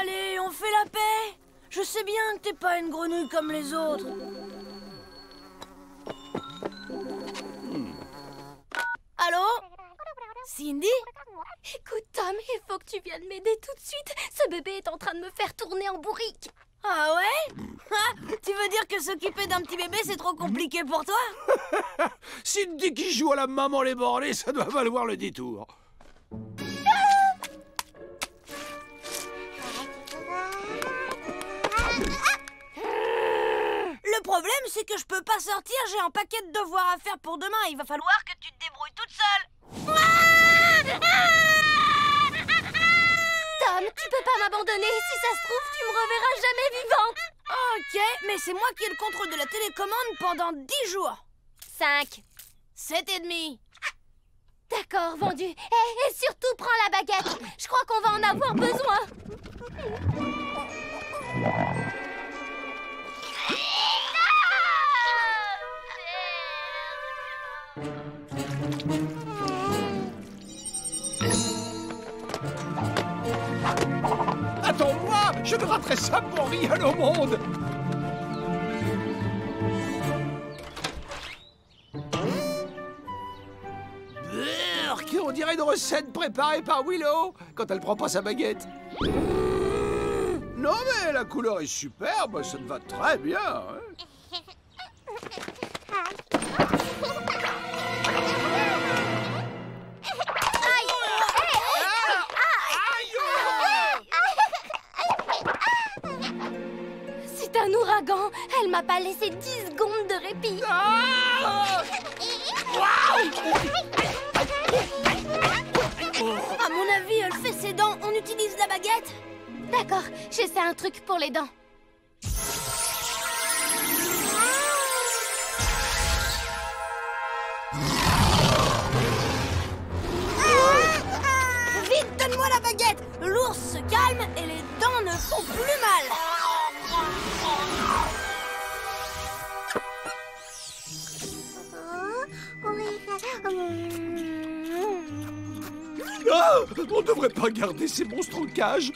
Allez, on fait la paix. Je sais bien que t'es pas une grenouille comme les autres. Allô? Cindy? Écoute, Tom, il faut que tu viennes m'aider tout de suite. Ce bébé est en train de me faire tourner en bourrique. Ah ouais? Tu veux dire que s'occuper d'un petit bébé, c'est trop compliqué pour toi? Cindy qui joue à la maman les bornés, ça doit valoir le détour. Le problème, c'est que je peux pas sortir, j'ai un paquet de devoirs à faire pour demain. Il va falloir que tu te débrouilles toute seule. Tom, tu peux pas m'abandonner. Si ça se trouve, tu me reverras jamais vivante. Ok, mais c'est moi qui ai le contrôle de la télécommande pendant 10 jours. 5. 7,5. D'accord, vendu. Et surtout, prends la baguette. Je crois qu'on va en avoir besoin. Attends-moi, je ne raterai ça pour rien au monde. Burk, on dirait une recette préparée par Willow quand elle prend pas sa baguette. Non mais la couleur est superbe, ça te va très bien. Hein. C'est un ouragan. Elle m'a pas laissé 10 secondes de répit. À mon avis, elle fait ses dents. On utilise la baguette? D'accord, j'essaie un truc pour les dents. Vite, donne-moi la baguette. L'ours se calme et les dents ne font plus mal. Ah, on devrait pas garder ces monstres en cage.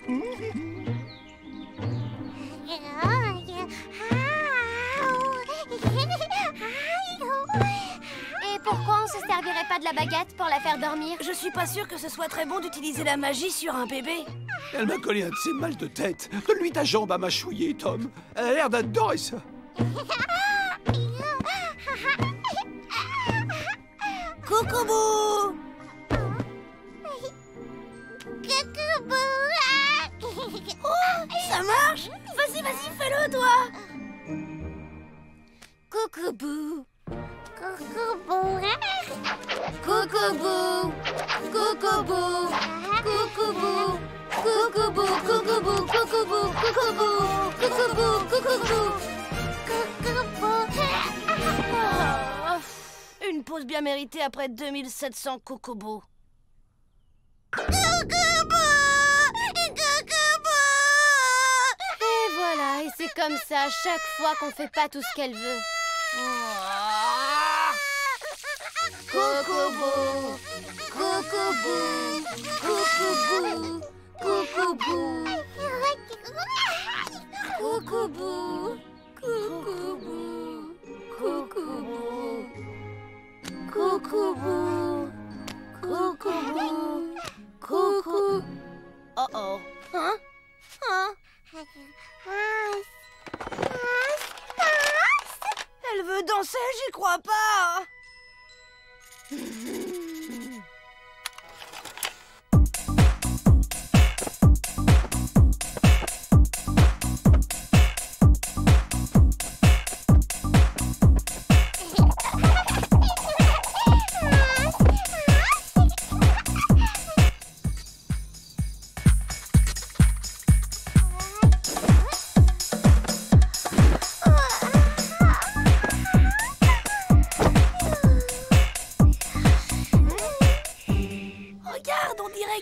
Et pourquoi on se servirait pas de la baguette pour la faire dormir? Je suis pas sûre que ce soit très bon d'utiliser la magie sur un bébé. Elle m'a collé un de ses mal de tête. Donne-lui ta jambe à mâchouiller, Tom. Elle a l'air d'adorer ça. Quoi? Coucou-bou! Oh, ça marche! Vas-y, vas-y, fais-le, toi! Coucou-bou. Coucou-bou. Coucou-bou. Coucou-bou. Coucou-bou. Coucou-bou. Coucou-bou. Coucou-bou. Coucou-bou. Coucou-bou. Coucou-bou. Oh, une pause bien méritée après 2700 coucou-bou. Et voilà, et c'est comme ça chaque fois qu'on fait pas tout ce qu'elle veut. Coucou-bou, coucou-bou, coucou-bou, coucou-bou, coucou-bou, coucou-bou, coucou-bou, coucou-bou, coucou-bou, coucou. Oh oh. Hein? Hein? Elle veut danser, j'y crois pas.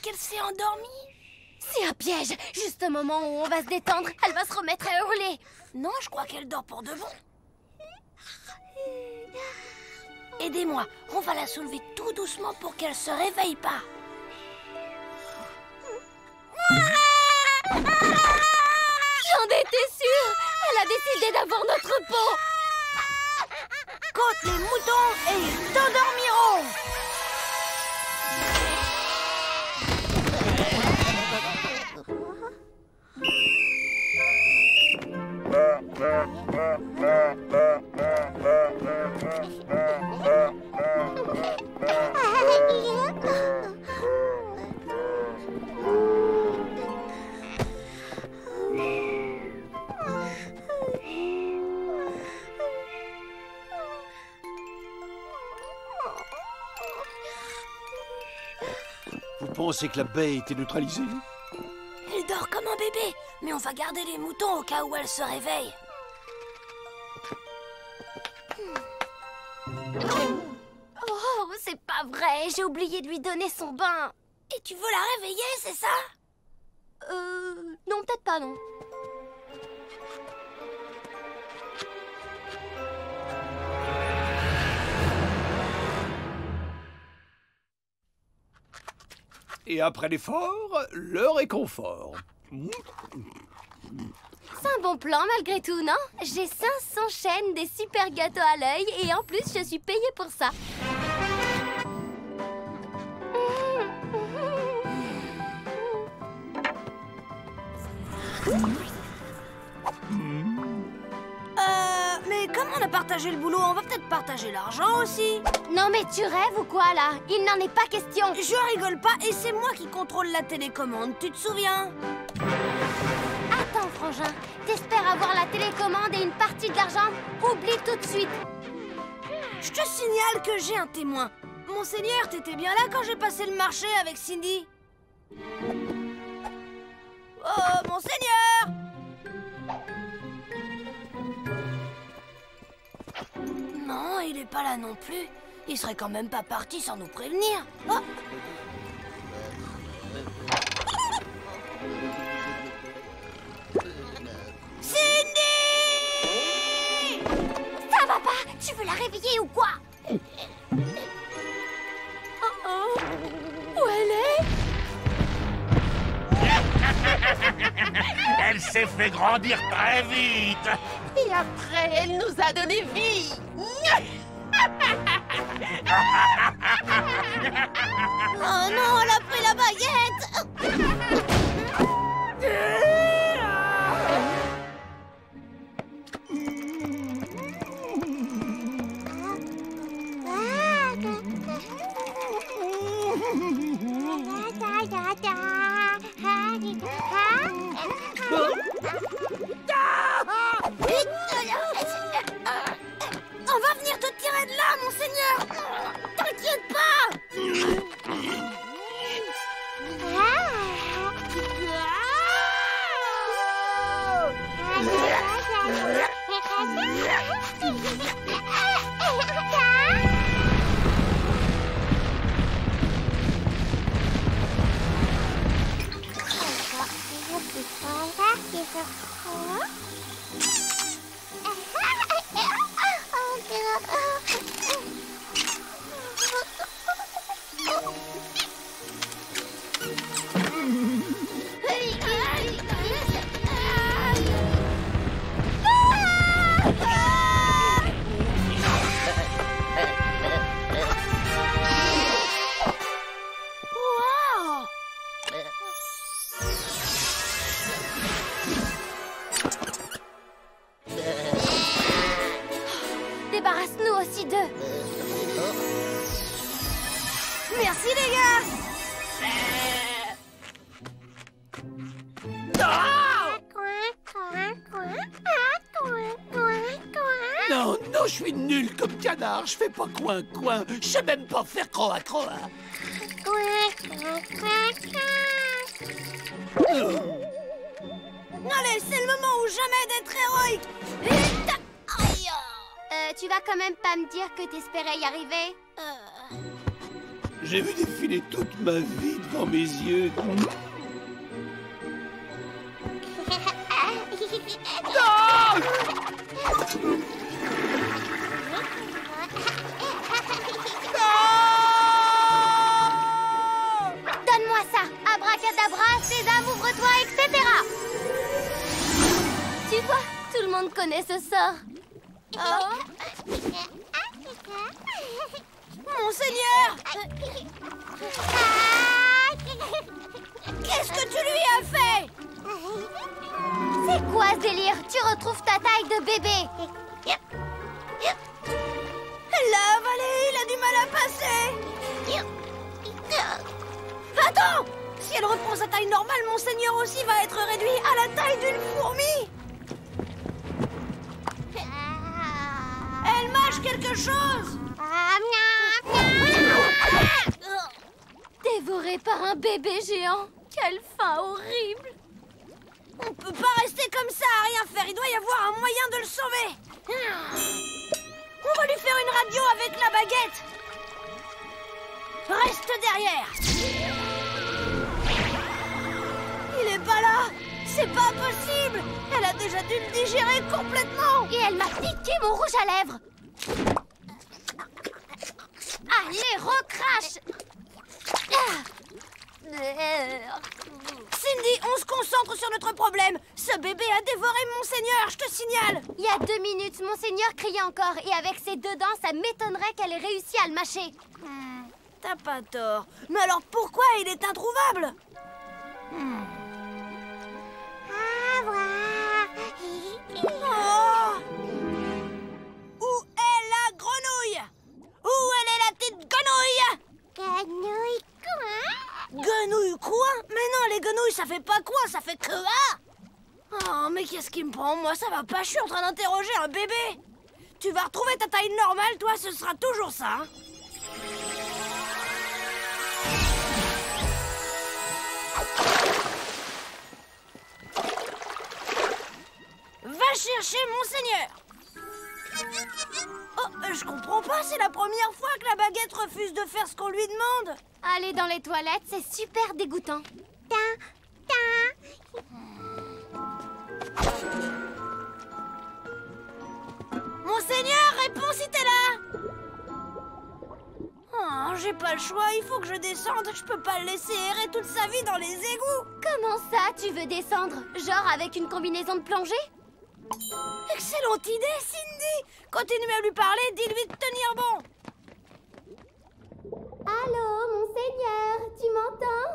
Qu'elle s'est endormie. C'est un piège. Juste au moment où on va se détendre, elle va se remettre à hurler. Non, je crois qu'elle dort pour de bon. Aidez-moi, on va la soulever tout doucement pour qu'elle se réveille pas. J'en étais sûre. Elle a décidé d'avoir notre peau. Côte les moutons et ils t'endormiront. Vous pensez que la baie a été neutralisée? Elle dort comme un bébé, mais on va garder les moutons au cas où elle se réveille. Oh, c'est pas vrai, j'ai oublié de lui donner son bain. Et tu veux la réveiller, c'est ça? Non, peut-être pas, non. Et après l'effort, le réconfort. C'est un bon plan malgré tout, non? J'ai 500 chaînes, des super gâteaux à l'œil et en plus je suis payée pour ça. Mais comme on a partagé le boulot, on va peut-être partager l'argent aussi. Non mais tu rêves ou quoi là? Il n'en est pas question. Je rigole pas et c'est moi qui contrôle la télécommande, tu te souviens? Attends frangin, t'espères avoir la télécommande et une partie de l'argent? Oublie tout de suite. Je te signale que j'ai un témoin. Monseigneur, t'étais bien là quand j'ai passé le marché avec Cindy? Oh, Monseigneur! Non, il est pas là non plus. Il serait quand même pas parti sans nous prévenir. Oh. Cindy! Ça va pas? Tu veux la réveiller ou quoi? Oh. Où elle est? Elle s'est fait grandir très vite. Et après, elle nous a donné vie. Oh non, elle a pris la baguette. Débarrasse-nous aussi d'eux. Merci les gars. Non, non, je suis nul comme canard. Je fais pas coin-coin. Je sais même pas faire croa-croa. Allez, c'est le moment ou jamais d'être héroïque. Tu vas quand même pas me dire que t'espérais y arriver? J'ai vu défiler toute ma vie devant mes yeux. Donne-moi ça. Abracadabra, sésame, ouvre-toi, etc. Tu vois, tout le monde connaît ce sort. Monseigneur! Qu'est-ce que tu lui as fait? C'est quoi ce délire? Tu retrouves ta taille de bébé. Elle l'a avalé, il a du mal à passer. Attends! Si elle reprend sa taille normale, Monseigneur aussi va être réduit à la taille d'une fourmi. Elle mâche quelque chose. Dévoré par un bébé géant. Quelle fin horrible. On peut pas rester comme ça à rien faire. Il doit y avoir un moyen de le sauver. On va lui faire une radio avec la baguette. Reste derrière. Il est pas là. C'est pas possible. Elle a déjà dû le digérer complètement. Et elle m'a piqué mon rouge à lèvres. Allez, recrache. Cindy, on se concentre sur notre problème. Ce bébé a dévoré Monseigneur, je te signale. Il y a 2 minutes, Monseigneur criait encore. Et avec ses 2 dents, ça m'étonnerait qu'elle ait réussi à le mâcher. T'as pas tort. Mais alors pourquoi il est introuvable? Oh! Où est la grenouille? Où elle est la petite grenouille? Grenouille quoi? Grenouille quoi? Mais non, les grenouilles ça fait pas quoi, ça fait quoi? Oh, mais qu'est-ce qui me prend? Moi ça va pas, je suis en train d'interroger un bébé. Tu vas retrouver ta taille normale, toi, ce sera toujours ça, hein? Va chercher Monseigneur. Oh, je comprends pas, c'est la première fois que la baguette refuse de faire ce qu'on lui demande. Aller dans les toilettes, c'est super dégoûtant. Monseigneur, réponds si t'es là. Oh, j'ai pas le choix, il faut que je descende. Je peux pas le laisser errer toute sa vie dans les égouts. Comment ça, tu veux descendre? Genre avec une combinaison de plongée? Excellente idée, Cindy. Continue à lui parler, dis-lui de tenir bon. Allô, Monseigneur, tu m'entends?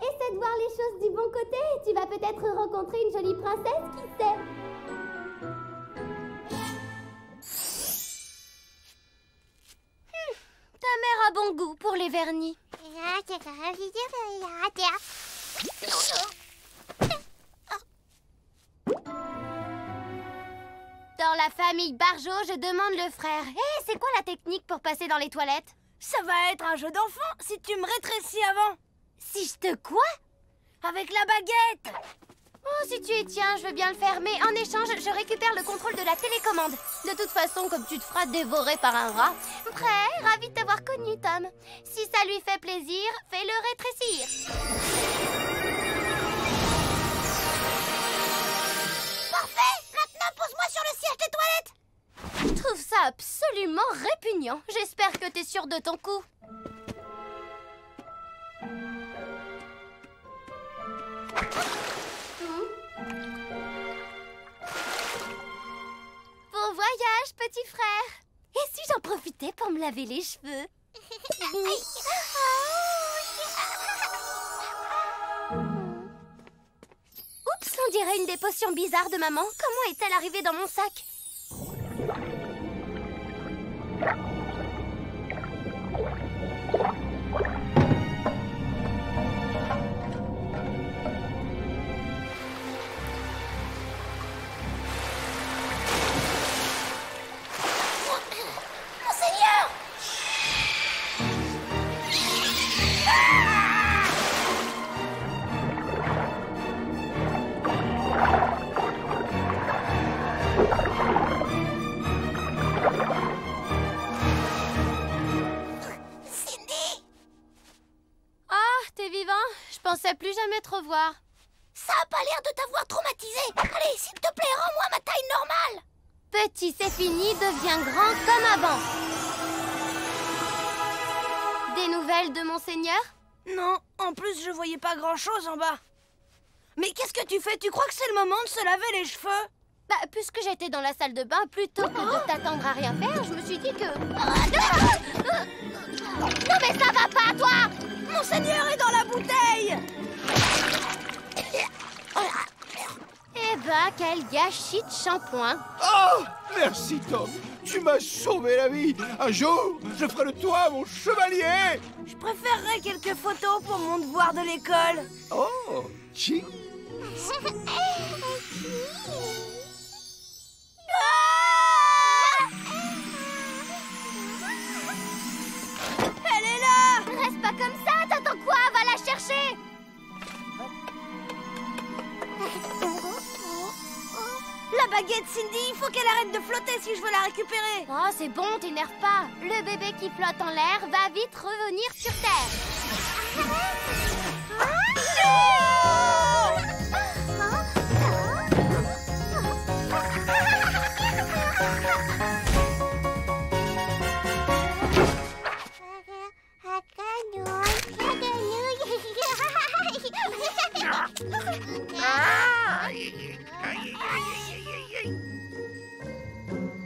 Essaie de voir les choses du bon côté. Tu vas peut-être rencontrer une jolie princesse, qui sait? Ta mère a bon goût pour les vernis. Dans la famille Barjot, je demande le frère. Hé, c'est quoi la technique pour passer dans les toilettes? Ça va être un jeu d'enfant si tu me rétrécis avant. Si je te quoi? Avec la baguette. Oh, si tu y tiens, je veux bien le faire, mais en échange, je récupère le contrôle de la télécommande. De toute façon, comme tu te feras dévorer par un rat. Prêt? Ravi de t'avoir connu, Tom. Si ça lui fait plaisir, fais-le rétrécir. Parfait! Maintenant, pose-moi sur le siège des toilettes. Je trouve ça absolument répugnant. J'espère que t'es sûr de ton coup. Bon voyage, petit frère. Et si j'en profitais pour me laver les cheveux? dirait une des potions bizarres de maman. Comment est-elle arrivée dans mon sac? Monseigneur! T'es vivant? Je pensais plus jamais te revoir. Ça a pas l'air de t'avoir traumatisé. Allez, s'il te plaît, rends-moi ma taille normale. Petit, c'est fini, deviens grand comme avant. Des nouvelles de Monseigneur? Non, en plus, je voyais pas grand-chose en bas. Mais qu'est-ce que tu fais? Tu crois que c'est le moment de se laver les cheveux? Bah, puisque j'étais dans la salle de bain, plutôt que de t'attendre à rien faire, je me suis dit que... Non mais ça va pas, toi! Monseigneur est dans la bouteille! Eh ben, quel gâchis de shampoing! Oh! Merci, Tom. Tu m'as sauvé la vie. Un jour, je ferai de toi mon chevalier. Je préférerais quelques photos pour mon devoir de l'école. Oh, cheese. Elle est là! Reste pas comme ça, t'attends quoi? Va la chercher! La baguette, Cindy, il faut qu'elle arrête de flotter si je veux la récupérer. Oh, c'est bon, t'énerve pas. Le bébé qui flotte en l'air va vite revenir sur Terre.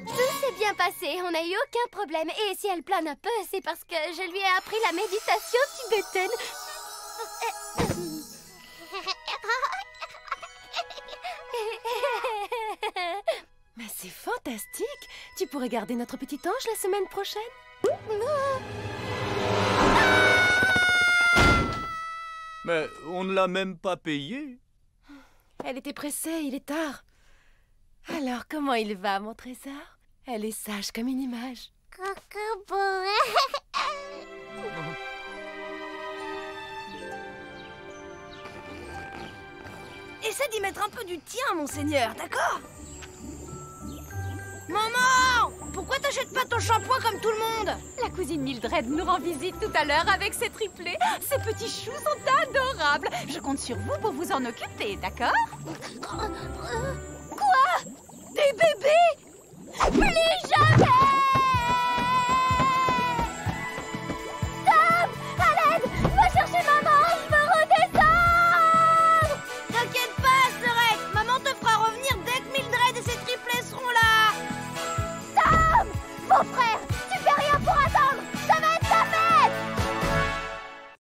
Tout s'est bien passé, on n'a eu aucun problème. Et si elle plane un peu, c'est parce que je lui ai appris la méditation tibétaine. Mais c'est fantastique! Tu pourrais garder notre petit ange la semaine prochaine? Mais on ne l'a même pas payé. Elle était pressée, il est tard. Alors, comment il va, mon trésor? Elle est sage comme une image. Essaie d'y mettre un peu du tien, Monseigneur, d'accord? Maman! Pourquoi t'achètes pas ton shampoing comme tout le monde? La cousine Mildred nous rend visite tout à l'heure avec ses triplés. Ces petits choux sont adorables. Je compte sur vous pour vous en occuper, d'accord? Quoi? Des bébés?